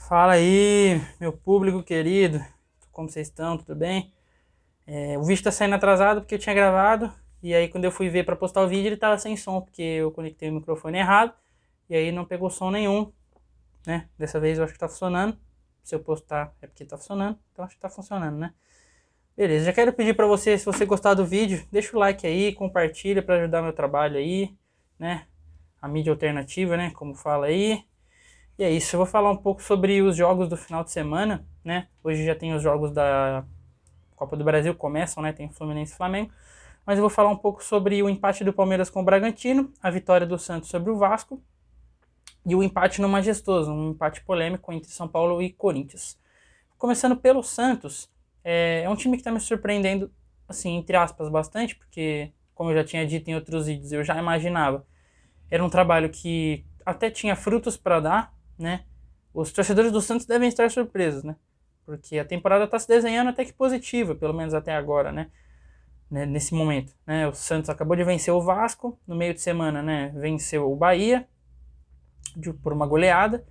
Fala aí, meu público querido, como vocês estão? Tudo bem? O vídeo tá saindo atrasado porque eu tinha gravado, e aí quando eu fui ver pra postar o vídeo ele tava sem som, porque eu conectei o microfone errado, e aí não pegou som nenhum, né? Dessa vez eu acho que tá funcionando. Se eu postar é porque tá funcionando, então acho que tá funcionando, né? Beleza, já quero pedir pra você, se você gostar do vídeo, deixa o like aí, compartilha pra ajudar meu trabalho aí, né? A mídia alternativa, né? Como fala aí. E é isso, eu vou falar um pouco sobre os jogos do final de semana, né? Hoje já tem os jogos da Copa do Brasil, começam, né? Tem Fluminense e Flamengo. Mas eu vou falar um pouco sobre o empate do Palmeiras com o Bragantino, a vitória do Santos sobre o Vasco e o empate no Majestoso, um empate polêmico entre São Paulo e Corinthians. Começando pelo Santos, é um time que está me surpreendendo, assim, entre aspas, bastante, porque, como eu já tinha dito em outros vídeos, eu já imaginava. Era um trabalho que até tinha frutos para dar, né? Os torcedores do Santos devem estar surpresos, né? Porque a temporada está se desenhando até que positiva, pelo menos até agora, né? Nesse momento, né? O Santos acabou de vencer o Vasco, no meio de semana, né? Venceu o Bahia por uma goleada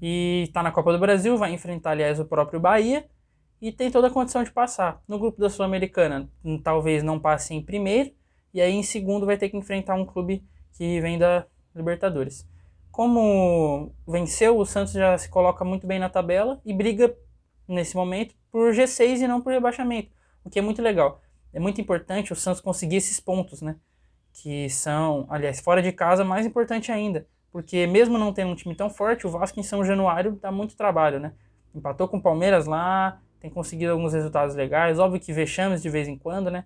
e está na Copa do Brasil, vai enfrentar, aliás, o próprio Bahia e tem toda a condição de passar. No grupo da Sul-Americana, talvez não passe em primeiro, e aí em segundo vai ter que enfrentar um clube que vem da Libertadores. Como venceu, o Santos já se coloca muito bem na tabela e briga, nesse momento, por G6 e não por rebaixamento, o que é muito legal. É muito importante o Santos conseguir esses pontos, né? Que são, aliás, fora de casa, mais importante ainda. Porque mesmo não tendo um time tão forte, o Vasco em São Januário dá muito trabalho, né? Empatou com o Palmeiras lá, tem conseguido alguns resultados legais, óbvio que vexames de vez em quando, né?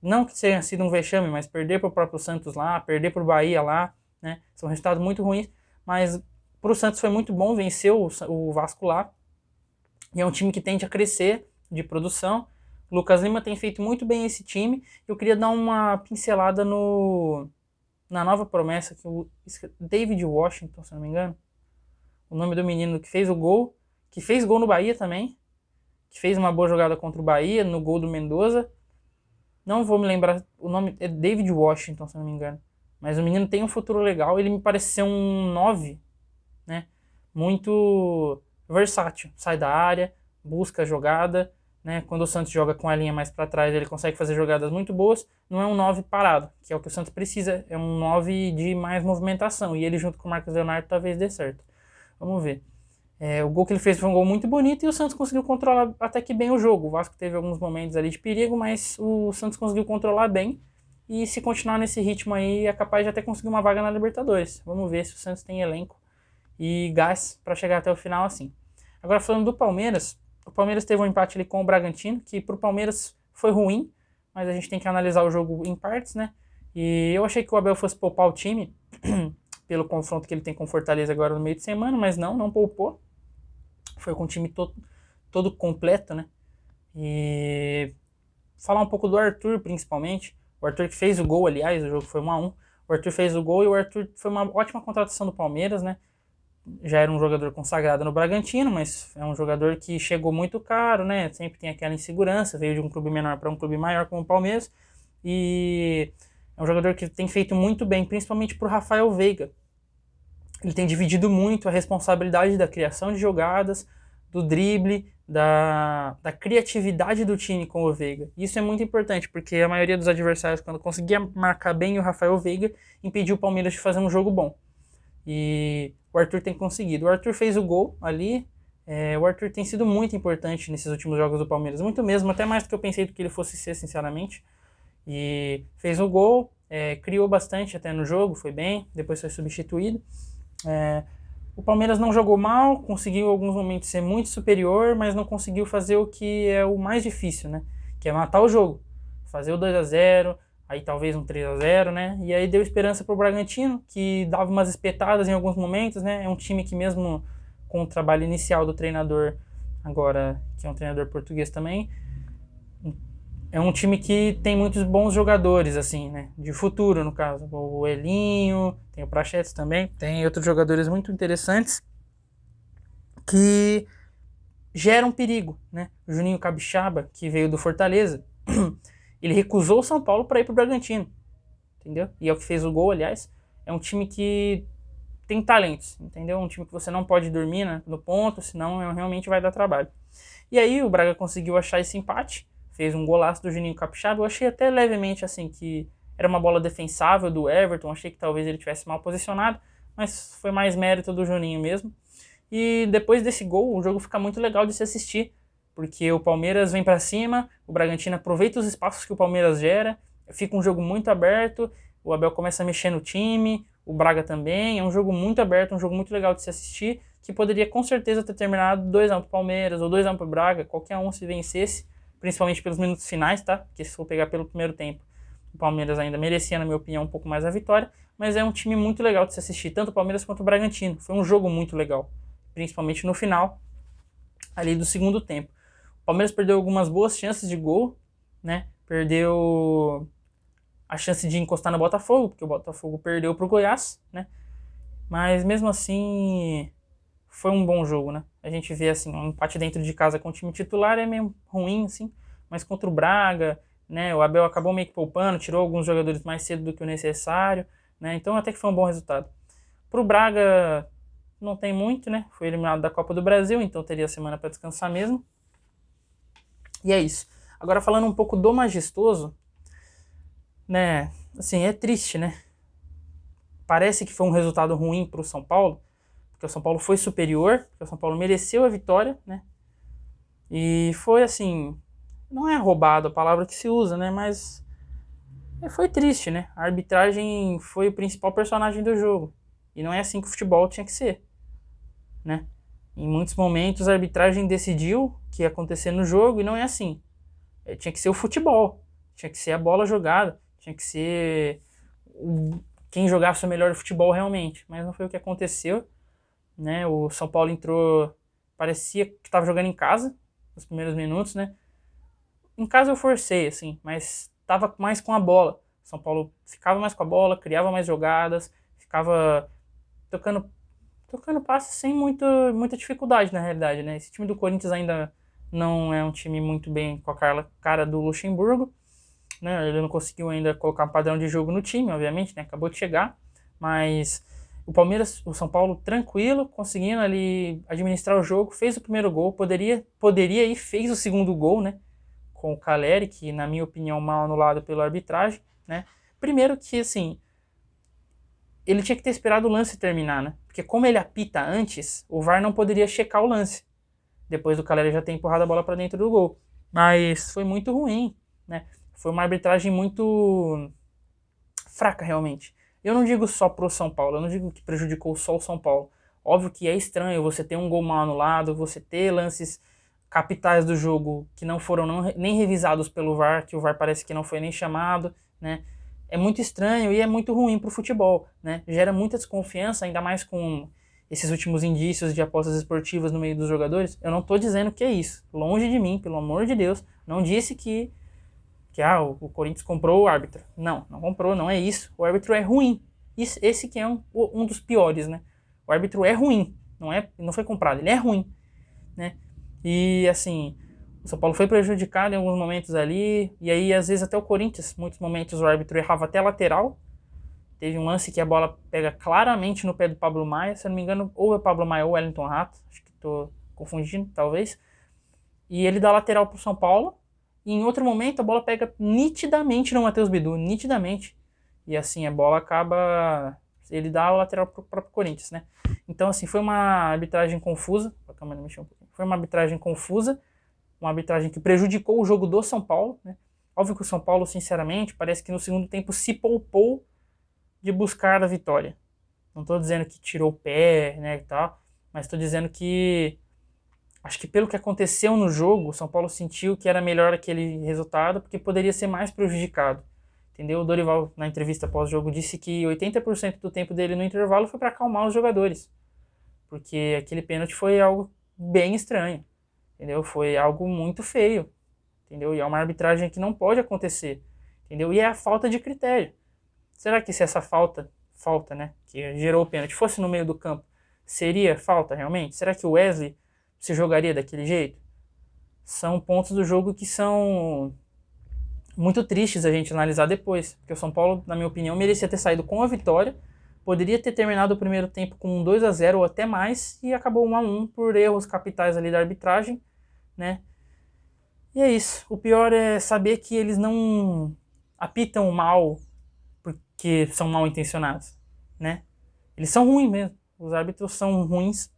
Não que tenha sido um vexame, mas perder para o próprio Santos lá, perder para o Bahia lá, né? São resultados muito ruins, mas para o Santos foi muito bom, venceu o Vasco lá, e é um time que tende a crescer de produção. O Lucas Lima tem feito muito bem esse time. Eu queria dar uma pincelada na nova promessa que o David Washington, se não me engano, o nome do menino que fez o gol, que fez gol no Bahia também, que fez uma boa jogada contra o Bahia, no gol do Mendoza. Não vou me lembrar, o nome é David Washington, se não me engano. Mas o menino tem um futuro legal, ele me parece ser um 9, né? Muito versátil, sai da área, busca a jogada, né? Quando o Santos joga com a linha mais para trás, ele consegue fazer jogadas muito boas. Não é um 9 parado, que é o que o Santos precisa, é um 9 de mais movimentação. E ele junto com o Marcos Leonardo talvez dê certo. Vamos ver. O gol que ele fez foi um gol muito bonito e o Santos conseguiu controlar até que bem o jogo. O Vasco teve alguns momentos ali de perigo, mas o Santos conseguiu controlar bem. E se continuar nesse ritmo aí, é capaz de até conseguir uma vaga na Libertadores. Vamos ver se o Santos tem elenco e gás para chegar até o final assim. Agora falando do Palmeiras, o Palmeiras teve um empate ali com o Bragantino, que pro Palmeiras foi ruim, mas a gente tem que analisar o jogo em partes, né? E eu achei que o Abel fosse poupar o time, pelo confronto que ele tem com o Fortaleza agora no meio de semana, mas não poupou. Foi com o time todo completo, né? E falar um pouco do Arthur, principalmente. O Arthur que fez o gol, aliás, o jogo foi 1-1. O Arthur fez o gol e o Arthur foi uma ótima contratação do Palmeiras, né? Já era um jogador consagrado no Bragantino, mas é um jogador que chegou muito caro, né? Sempre tem aquela insegurança, veio de um clube menor para um clube maior como o Palmeiras. E é um jogador que tem feito muito bem, principalmente para o Rafael Veiga. Ele tem dividido muito a responsabilidade da criação de jogadas, do drible, da criatividade do time com o Veiga. Isso é muito importante, porque a maioria dos adversários, quando conseguia marcar bem o Rafael Veiga, impediu o Palmeiras de fazer um jogo bom. E o Arthur tem conseguido. O Arthur fez o gol ali. O Arthur tem sido muito importante nesses últimos jogos do Palmeiras. Muito mesmo, até mais do que eu pensei do que ele fosse ser, sinceramente. E fez o gol, criou bastante até no jogo, foi bem. Depois foi substituído. O Palmeiras não jogou mal, conseguiu em alguns momentos ser muito superior, mas não conseguiu fazer o que é o mais difícil, né? Que é matar o jogo. Fazer o 2-0, aí talvez um 3-0, né? E aí deu esperança pro Bragantino, que dava umas espetadas em alguns momentos, né? É um time que mesmo com o trabalho inicial do treinador, agora que é um treinador português também, é um time que tem muitos bons jogadores, assim, né? De futuro, no caso. O Elinho, tem o Prachetes também, tem outros jogadores muito interessantes que geram perigo, né? O Juninho Capixaba, que veio do Fortaleza, ele recusou o São Paulo para ir pro Bragantino, entendeu? E é o que fez o gol, aliás. É um time que tem talentos, entendeu? Um time que você não pode dormir, né, no ponto, senão realmente vai dar trabalho. E aí o Braga conseguiu achar esse empate, fez um golaço do Juninho Capixaba. Eu achei até levemente assim que era uma bola defensável do Everton, achei que talvez ele tivesse mal posicionado, mas foi mais mérito do Juninho mesmo. E depois desse gol, o jogo fica muito legal de se assistir, porque o Palmeiras vem para cima, o Bragantino aproveita os espaços que o Palmeiras gera, fica um jogo muito aberto, o Abel começa a mexer no time, o Braga também, é um jogo muito aberto, um jogo muito legal de se assistir, que poderia com certeza ter terminado 2-1 pro Palmeiras ou 2-1 pro Braga, qualquer um se vencesse, principalmente pelos minutos finais, tá? Porque se for pegar pelo primeiro tempo, o Palmeiras ainda merecia, na minha opinião, um pouco mais a vitória, mas é um time muito legal de se assistir, tanto o Palmeiras quanto o Bragantino. Foi um jogo muito legal, principalmente no final, ali do segundo tempo. O Palmeiras perdeu algumas boas chances de gol, né? Perdeu a chance de encostar no Botafogo, porque o Botafogo perdeu pro Goiás, né? Mas mesmo assim, foi um bom jogo, né? A gente vê assim, um empate dentro de casa com o time titular é meio ruim, assim, mas contra o Braga, né? O Abel acabou meio que poupando, tirou alguns jogadores mais cedo do que o necessário, né? Então até que foi um bom resultado. Pro Braga não tem muito, né? Foi eliminado da Copa do Brasil, então teria semana para descansar mesmo. E é isso. Agora falando um pouco do Majestoso, né? Assim, é triste, né? Parece que foi um resultado ruim para o São Paulo, porque o São Paulo foi superior, porque o São Paulo mereceu a vitória, né? E foi assim, não é roubado a palavra que se usa, né? Mas foi triste, né? A arbitragem foi o principal personagem do jogo. E não é assim que o futebol tinha que ser, né? Em muitos momentos a arbitragem decidiu o que ia acontecer no jogo e não é assim. Tinha que ser o futebol, tinha que ser a bola jogada, tinha que ser quem jogasse o melhor futebol realmente. Mas não foi o que aconteceu, né? O São Paulo entrou, parecia que estava jogando em casa nos primeiros minutos, né? Em casa eu forcei, assim, mas estava mais com a bola. São Paulo ficava mais com a bola, criava mais jogadas, ficava tocando passes sem muita dificuldade, na realidade, né? Esse time do Corinthians ainda não é um time muito bem com a cara do Luxemburgo, né? Ele não conseguiu ainda colocar um padrão de jogo no time, obviamente, né? Acabou de chegar, mas o Palmeiras, o São Paulo tranquilo, conseguindo ali administrar o jogo, fez o primeiro gol, poderia e fez o segundo gol, né? Com o Caleri, que na minha opinião mal anulado pela arbitragem, né? Primeiro que, assim, ele tinha que ter esperado o lance terminar, né? Porque como ele apita antes, o VAR não poderia checar o lance, depois do Caleri já ter empurrado a bola para dentro do gol. Mas foi muito ruim, né? Foi uma arbitragem muito fraca, realmente. Eu não digo só pro São Paulo, eu não digo que prejudicou só o São Paulo. Óbvio que é estranho você ter um gol mal anulado, você ter lances capitais do jogo que não foram nem revisados pelo VAR, que o VAR parece que não foi nem chamado, né? É muito estranho e é muito ruim pro futebol, né? Gera muita desconfiança, ainda mais com esses últimos indícios de apostas esportivas no meio dos jogadores. Eu não tô dizendo que é isso. Longe de mim, pelo amor de Deus. Não disse que o Corinthians comprou o árbitro. Não comprou, não é isso. O árbitro é ruim. Esse que é um dos piores, né? O árbitro é ruim, não foi comprado, ele é ruim, né? E assim, o São Paulo foi prejudicado em alguns momentos ali, e aí às vezes até o Corinthians, muitos momentos o árbitro errava até a lateral. Teve um lance que a bola pega claramente no pé do Pablo Maia, se eu não me engano, ou é o Pablo Maia ou o Wellington Rato, acho que estou confundindo, talvez. E ele dá lateral pro São Paulo, e em outro momento a bola pega nitidamente no Matheus Bidu, nitidamente. E assim, a bola acaba... Ele dá o lateral pro próprio Corinthians, né? Então assim, foi uma arbitragem confusa. A câmera mexeu um pouquinho. Foi uma arbitragem confusa, uma arbitragem que prejudicou o jogo do São Paulo, né? Óbvio que o São Paulo, sinceramente, parece que no segundo tempo se poupou de buscar a vitória. Não estou dizendo que tirou o pé, né, e tal, mas estou dizendo que acho que pelo que aconteceu no jogo, o São Paulo sentiu que era melhor aquele resultado porque poderia ser mais prejudicado. Entendeu? O Dorival, na entrevista pós-jogo, disse que 80% do tempo dele no intervalo foi para acalmar os jogadores. Porque aquele pênalti foi algo bem estranho. Entendeu? Foi algo muito feio. Entendeu? E é uma arbitragem que não pode acontecer. Entendeu? E é a falta de critério. Será que se essa falta, né, que gerou o pênalti, fosse no meio do campo, seria falta realmente? Será que o Wesley se jogaria daquele jeito? São pontos do jogo que são muito tristes a gente analisar depois, porque o São Paulo, na minha opinião, merecia ter saído com a vitória, poderia ter terminado o primeiro tempo com 2-0 ou até mais, e acabou 1-1 por erros capitais ali da arbitragem, né? E é isso. O pior é saber que eles não apitam mal porque são mal intencionados, né? Eles são ruins mesmo. Os árbitros são ruins,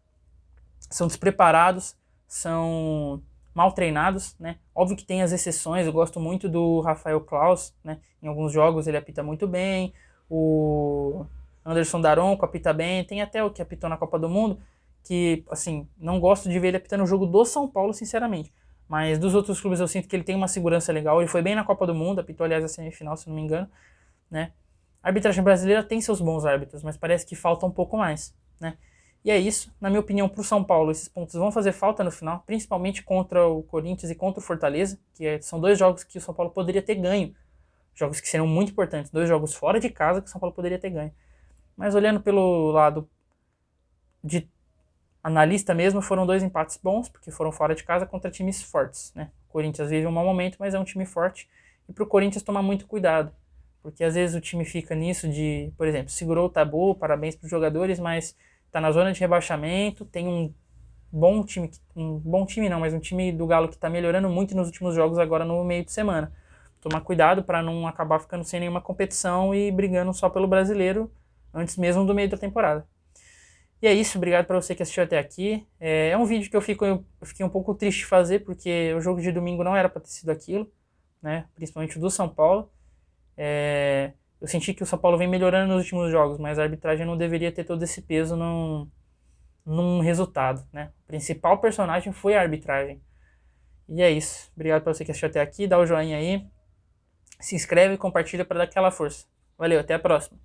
são despreparados, são mal treinados, né? Óbvio que tem as exceções. Eu gosto muito do Rafael Claus, né? Em alguns jogos ele apita muito bem. O Anderson Daronco apita bem. Tem até o que apitou na Copa do Mundo, que, assim, não gosto de ver ele apitando o jogo do São Paulo, sinceramente. Mas dos outros clubes eu sinto que ele tem uma segurança legal. Ele foi bem na Copa do Mundo, apitou, aliás, a semifinal, se não me engano, né? A arbitragem brasileira tem seus bons árbitros, mas parece que falta um pouco mais, né? E é isso. Na minha opinião, para o São Paulo, esses pontos vão fazer falta no final, principalmente contra o Corinthians e contra o Fortaleza, que são dois jogos que o São Paulo poderia ter ganho. Jogos que serão muito importantes. Dois jogos fora de casa que o São Paulo poderia ter ganho. Mas olhando pelo lado de analista mesmo, foram dois empates bons, porque foram fora de casa contra times fortes, né? O Corinthians vive um mau momento, mas é um time forte. E para o Corinthians tomar muito cuidado, porque às vezes o time fica nisso de, por exemplo, segurou o tabu, parabéns para os jogadores, mas tá na zona de rebaixamento, tem um bom time não, mas um time do Galo que tá melhorando muito nos últimos jogos agora no meio de semana. Tomar cuidado para não acabar ficando sem nenhuma competição e brigando só pelo brasileiro antes mesmo do meio da temporada. E é isso, obrigado para você que assistiu até aqui. É um vídeo que eu fiquei um pouco triste de fazer, porque o jogo de domingo não era para ter sido aquilo, né? Principalmente o do São Paulo. Eu senti que o São Paulo vem melhorando nos últimos jogos, mas a arbitragem não deveria ter todo esse peso num resultado, né? O principal personagem foi a arbitragem. E é isso. Obrigado para você que assistiu até aqui. Dá o joinha aí. Se inscreve e compartilha para dar aquela força. Valeu, até a próxima.